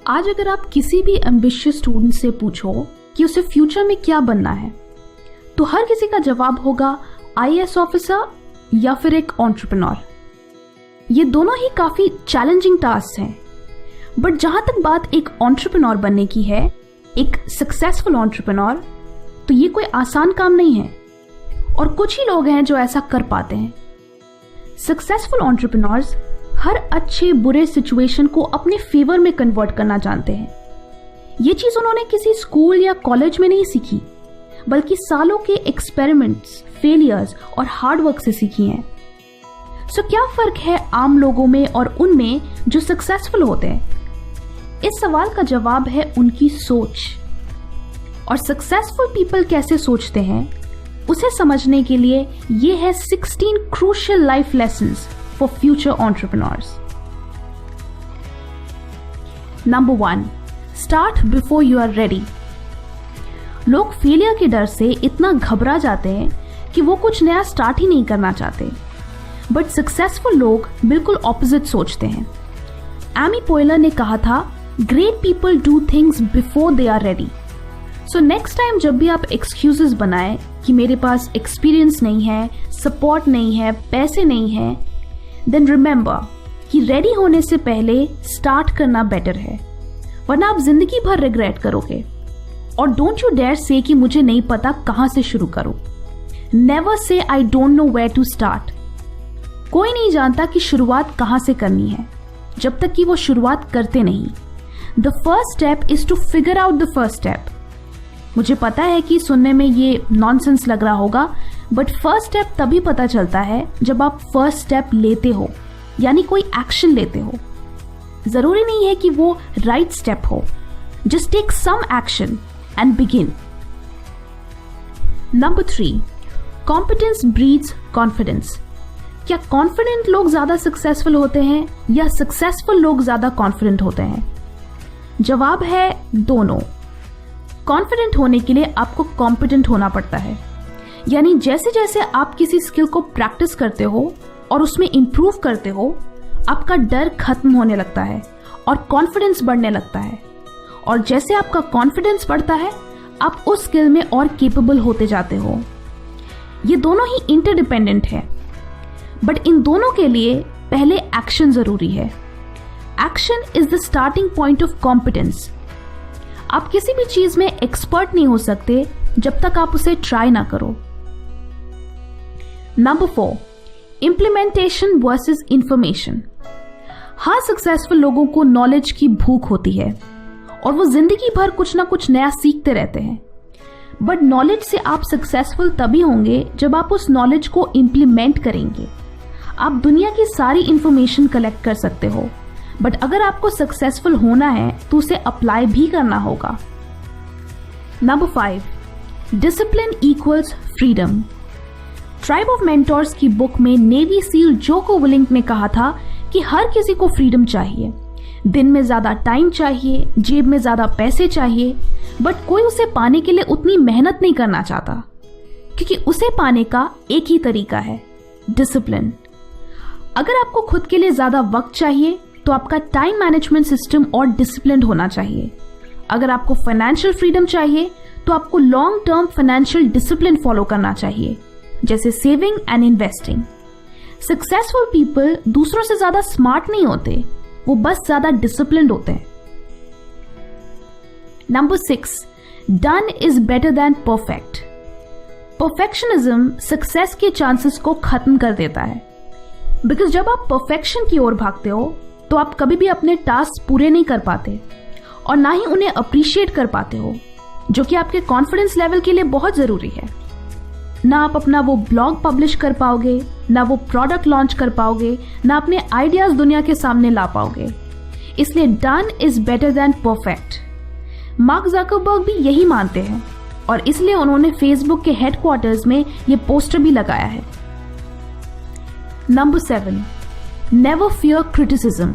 आज अगर आप किसी भी एम्बिशियस स्टूडेंट से पूछो कि उसे फ्यूचर में क्या बनना है, तो हर किसी का जवाब होगा आईएएस ऑफिसर या फिर एक एंटरप्रेन्योर। ये दोनों ही काफी चैलेंजिंग टास्क हैं, बट जहां तक बात एक एंटरप्रेन्योर बनने की है, एक सक्सेसफुल एंटरप्रेन्योर, तो ये कोई आसान काम नहीं है और कुछ ही लोग हैं जो ऐसा कर पाते हैं। सक्सेसफुल एंटरप्रेन्योर्स हर अच्छे बुरे सिचुएशन को अपने फेवर में कन्वर्ट करना जानते हैं। ये चीज उन्होंने किसी स्कूल या कॉलेज में नहीं सीखी, बल्कि सालों के एक्सपेरिमेंट्स, फेलियर्स और हार्डवर्क से सीखी हैं। सो क्या फर्क है आम लोगों में और उनमें जो सक्सेसफुल होते हैं? इस सवाल का जवाब है उनकी सोच। और सक्सेसफुल पीपल कैसे सोचते हैं, उसे समझने के लिए ये है 16 crucial life lessons for future entrepreneurs. Number 1, start before you are ready. लोग फेलियर के डर से इतना घबरा जाते हैं कि वो कुछ नया स्टार्ट ही नहीं करना चाहते, बट सक्सेसफुल लोग बिल्कुल ऑपोजिट सोचते हैं। एमी पोयलर ने कहा था, great people do things before they are ready. So next time जब भी आप एक्सक्यूजेस बनाएं कि मेरे पास एक्सपीरियंस नहीं है, सपोर्ट नहीं है, पैसे नहीं है, देन रिमेंबर कि रेडी होने से पहले स्टार्ट करना बेटर है, वरना आप जिंदगी भर रिग्रेट करोगे। और डोंट यू डेयर से कि मुझे नहीं पता कहां से शुरू करूं। Never say I don't know where to start. कोई नहीं जानता कि शुरुआत कहां से करनी है जब तक कि वो शुरुआत करते नहीं। The first step is to figure out the first step. मुझे पता है कि सुनने में ये नॉनसेंस लग रहा होगा, बट फर्स्ट स्टेप तभी पता चलता है जब आप फर्स्ट स्टेप लेते हो, यानी कोई एक्शन लेते हो। जरूरी नहीं है कि वो राइट स्टेप हो, just take some action and begin. Number 3, competence breeds confidence. क्या कॉन्फिडेंट लोग ज्यादा सक्सेसफुल होते हैं या सक्सेसफुल लोग ज्यादा कॉन्फिडेंट होते हैं? जवाब है दोनों। कॉन्फिडेंट होने के लिए आपको कॉम्पिटेंट होना पड़ता है, यानी जैसे जैसे आप किसी स्किल को प्रैक्टिस करते हो और उसमें इंप्रूव करते हो, आपका डर खत्म होने लगता है और कॉन्फिडेंस बढ़ने लगता है। और जैसे आपका कॉन्फिडेंस बढ़ता है, आप उस स्किल में और केपेबल होते जाते हो। ये दोनों ही इंटरडिपेंडेंट है, बट इन दोनों के लिए पहले एक्शन जरूरी है। Action is the starting point of competence. आप किसी भी चीज में एक्सपर्ट नहीं हो सकते जब तक आप उसे ट्राई ना करो। Number 4, implementation versus information. हर सक्सेसफुल लोगों को नॉलेज की भूख होती है और वो जिंदगी भर कुछ ना कुछ नया सीखते रहते हैं, बट नॉलेज से आप सक्सेसफुल तभी होंगे जब आप उस नॉलेज को इंप्लीमेंट करेंगे। आप दुनिया की सारी इंफॉर्मेशन कलेक्ट कर सकते हो, बट अगर आपको सक्सेसफुल होना है तो उसे अप्लाई भी करना होगा। Number 5, discipline equals freedom. Tribe of mentors की बुक में नेवी सील जोको विलिंग ने कहा था कि हर किसी को फ्रीडम चाहिए। दिन में ज्यादा टाइम चाहिए, जेब में ज्यादा पैसे चाहिए, बट कोई उसे पाने के लिए उतनी मेहनत नहीं करना चाहता, क्योंकि उसे पाने का एक ही तरीका है, डिसिप्लिन। अगर आपको खुद के लिए ज्यादा वक्त चाहिए तो आपका टाइम मैनेजमेंट सिस्टम और डिसिप्लिन होना चाहिए। अगर आपको फाइनेंशियल फ्रीडम चाहिए तो आपको long term financial discipline follow करना चाहिए, जैसे saving and investing. Successful people दूसरों से ज्यादा स्मार्ट नहीं होते, वो बस ज्यादा डिसिप्लिन्ड होते हैं। Number 6, done is better than perfect. Perfectionism success के चांसेस को खत्म कर देता है, बिकॉज जब आप परफेक्शन की ओर भागते हो तो आप कभी भी अपने टास्क पूरे नहीं कर पाते और ना ही उन्हें अप्रिशिएट कर पाते हो, जो कि आपके कॉन्फिडेंस लेवल के लिए बहुत जरूरी है। ना आप अपना वो ब्लॉग पब्लिश कर पाओगे, ना वो प्रोडक्ट लॉन्च कर पाओगे, ना अपने आइडियाज दुनिया के सामने ला पाओगे। इसलिए done is better than perfect. Mark Zuckerberg भी यही मानते हैं और इसलिए उन्होंने फेसबुक के हेडक्वार्टर्स में ये पोस्टर भी लगाया है। Number 7, never fear criticism.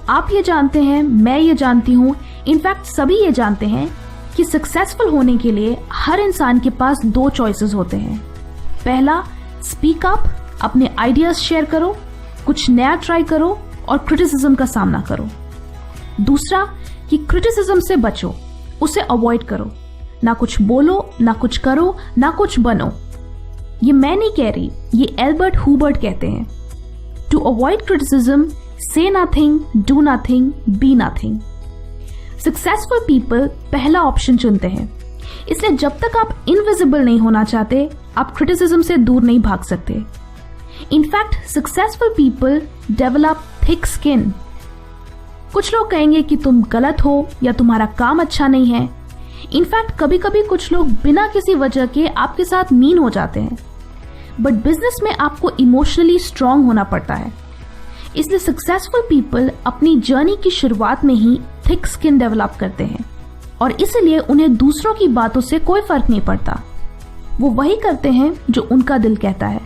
आप ये जानते हैं, मैं ये जानती हूं, इनफैक्ट सभी ये जानते हैं कि सक्सेसफुल होने के लिए हर इंसान के पास 2 चॉइसेस होते हैं। पहला, स्पीक अप, अपने आइडियाज शेयर करो, कुछ नया ट्राई करो और क्रिटिसिज्म का सामना करो। दूसरा कि क्रिटिसिज्म से बचो, उसे अवॉइड करो, ना कुछ बोलो, ना कुछ करो, ना कुछ बनो। ये मैं नहीं कह रही, ये एल्बर्ट हुबर्ट कहते हैं। टू अवॉइड क्रिटिसिज्म, से nothing, do nothing, be nothing. Successful people पहला ऑप्शन चुनते हैं, इसलिए जब तक आप इनविजिबल नहीं होना चाहते, आप क्रिटिसिज्म से दूर नहीं भाग सकते। In fact successful people develop thick skin. कुछ लोग कहेंगे कि तुम गलत हो या तुम्हारा काम अच्छा नहीं है। इनफैक्ट कभी कभी कुछ लोग बिना किसी वजह के आपके साथ मीन हो जाते हैं, बट बिजनेस में आपको इमोशनली स्ट्रांग होना पड़ता है। इसलिए सक्सेसफुल पीपल अपनी जर्नी की शुरुआत में ही थिक स्किन डेवलप करते हैं और इसलिए उन्हें दूसरों की बातों से कोई फर्क नहीं पड़ता। वो वही करते हैं जो उनका दिल कहता है।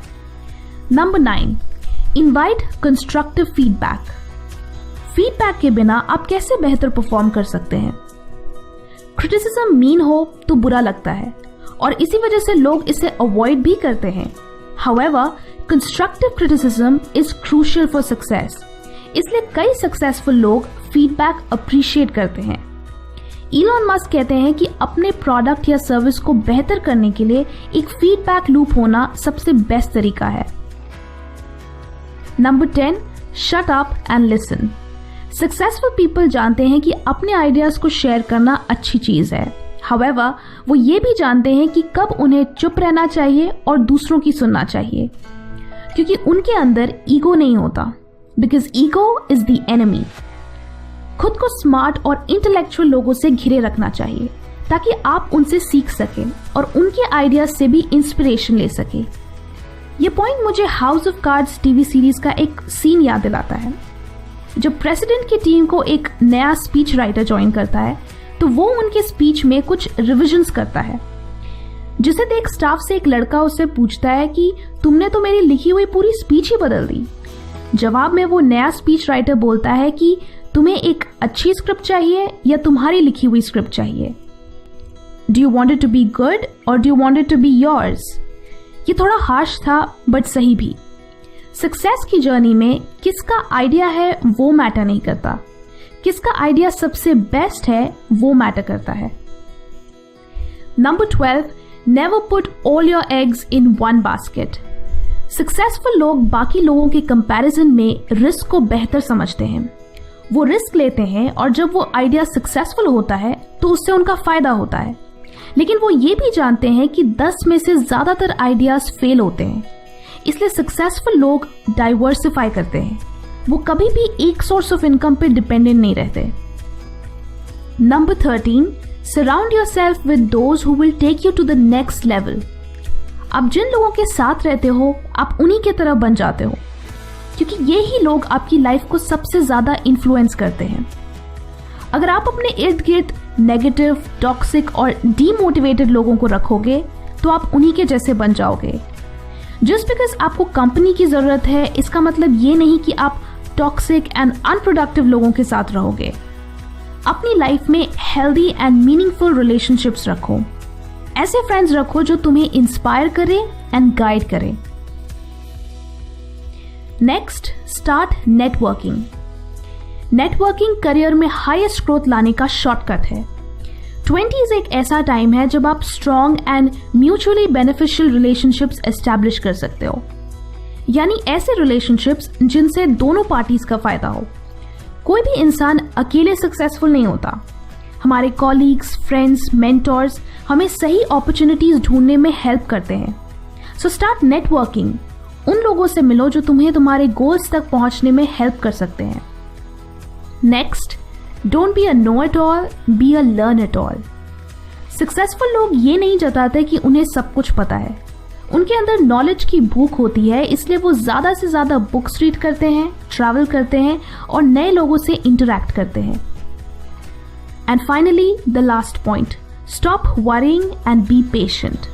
Number 9, invite constructive feedback. Feedback के बिना आप कैसे बेहतर परफॉर्म कर सकते हैं? क्रिटिसिज्म मीन हो तो बुरा लगता है और इसी वजह से लोग इसे अवॉइड भी करते हैं। However, constructive criticism is crucial for success. इसलिए कई सक्सेसफुल लोग फीडबैक अप्रिशिएट करते हैं। इलॉन मस्क कहते हैं कि अपने प्रोडक्ट या सर्विस को बेहतर करने के लिए एक फीडबैक लूप होना सबसे बेस्ट तरीका है। Number 10, shut up and listen. Successful people जानते हैं कि अपने आइडियाज को शेयर करना अच्छी चीज है। However, वो ये भी जानते हैं कि कब उन्हें चुप रहना चाहिए और दूसरों की सुनना चाहिए, क्योंकि उनके अंदर ईगो नहीं होता, because ego is the enemy. खुद को स्मार्ट और इंटेलेक्चुअल लोगों से घिरे रखना चाहिए ताकि आप उनसे सीख सकें और उनके आइडियाज से भी इंस्पिरेशन ले सकें। ये पॉइंट मुझे house of cards TV series का एक सीन याद दिलाता है। जब प्रेसिडेंट की टीम को एक नया स्पीच राइटर ज्वाइन करता है तो वो उनके स्पीच में कुछ रिविजन्स करता है, जिसे देख स्टाफ से एक लड़का उससे पूछता है कि तुमने तो मेरी लिखी हुई पूरी स्पीच ही बदल दी। जवाब में वो नया स्पीच राइटर बोलता है कि तुम्हें एक अच्छी स्क्रिप्ट चाहिए या तुम्हारी लिखी हुई स्क्रिप्ट चाहिए? Do you want it to be good और do you want it to be yours? ये थोड़ा हार्श था बट सही भी। सक्सेस की जर्नी में किसका आइडिया है वो मैटर नहीं करता, किसका आइडिया सबसे बेस्ट है वो मैटर करता है। Number 12, never put all your eggs in one basket. Successful लोग बाकी लोगों के कंपैरिजन में रिस्क को बेहतर समझते हैं। वो रिस्क लेते हैं और जब वो आइडिया सक्सेसफुल होता है तो उससे उनका फायदा होता है, लेकिन वो ये भी जानते हैं कि 10 में से ज्यादातर आइडियाज फेल होते हैं। इसलिए सक्सेसफुल लोग डाइवर्सिफाई करते हैं, वो कभी भी एक सोर्स ऑफ इनकम पे डिपेंडेंट नहीं रहते। Number 13, surround yourself with those who will take you to the next level. आप जिन लोगों के साथ रहते हो आप उन्हीं की तरह बन जाते हो, क्योंकि ये ही लोग आपकी लाइफ को सबसे ज्यादा इन्फ्लुएंस करते हैं। अगर आप अपने इर्द गिर्द नेगेटिव, टॉक्सिक और डीमोटिवेटेड लोगों को रखोगे तो आप उन्हीं के जैसे बन जाओगे। जस्ट बिकॉज आपको कंपनी की जरूरत है इसका मतलब ये नहीं कि आप टॉक्सिक एंड अनप्रोडक्टिव लोगों के साथ रहोगे। अपनी लाइफ में हेल्दी एंड मीनिंगफुल रिलेशनशिप्स रखो। ऐसे फ्रेंड्स रखो जो तुम्हें इंस्पायर करे एंड गाइड करे। Next, start networking. Networking career में हाईएस्ट ग्रोथ लाने का शॉर्टकट है। 20s एक ऐसा टाइम है जब आप strong and mutually beneficial relationships establish कर सकते हो, यानी ऐसे रिलेशनशिप्स जिनसे दोनों पार्टीज का फायदा हो। कोई भी इंसान अकेले सक्सेसफुल नहीं होता। हमारे कॉलीग्स, फ्रेंड्स, मेंटोर्स हमें सही अपॉर्चुनिटीज ढूंढने में हेल्प करते हैं। So start networking. उन लोगों से मिलो जो तुम्हें तुम्हारे गोल्स तक पहुंचने में हेल्प कर सकते हैं। Next, don't be a know it all, be a learn it all. Successful लोग ये नहीं जताते कि उन्हें सब कुछ पता है। उनके अंदर नॉलेज की भूख होती है, इसलिए वो ज्यादा से ज्यादा बुक्स रीड करते हैं, ट्रैवल करते हैं और नए लोगों से इंटरैक्ट करते हैं। And finally the last point, stop worrying and be patient.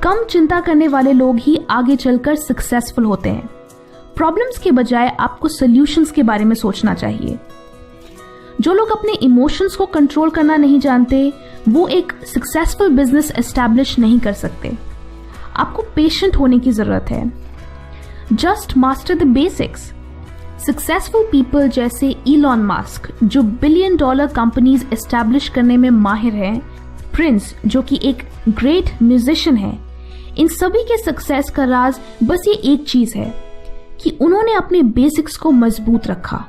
कम चिंता करने वाले लोग ही आगे चलकर सक्सेसफुल होते हैं। प्रॉब्लम्स के बजाय आपको सॉल्यूशंस के बारे में सोचना चाहिए। जो लोग अपने इमोशंस को कंट्रोल करना नहीं जानते वो एक सक्सेसफुल बिजनेस एस्टैब्लिश नहीं कर सकते। आपको पेशेंट होने की जरूरत है। Just master the basics. Successful people जैसे इलॉन मस्क जो बिलियन डॉलर कंपनीज एस्टैब्लिश करने में माहिर हैं, प्रिंस जो कि एक ग्रेट म्यूजिशियन है, इन सभी के सक्सेस का राज बस ये एक चीज है कि उन्होंने अपने बेसिक्स को मजबूत रखा।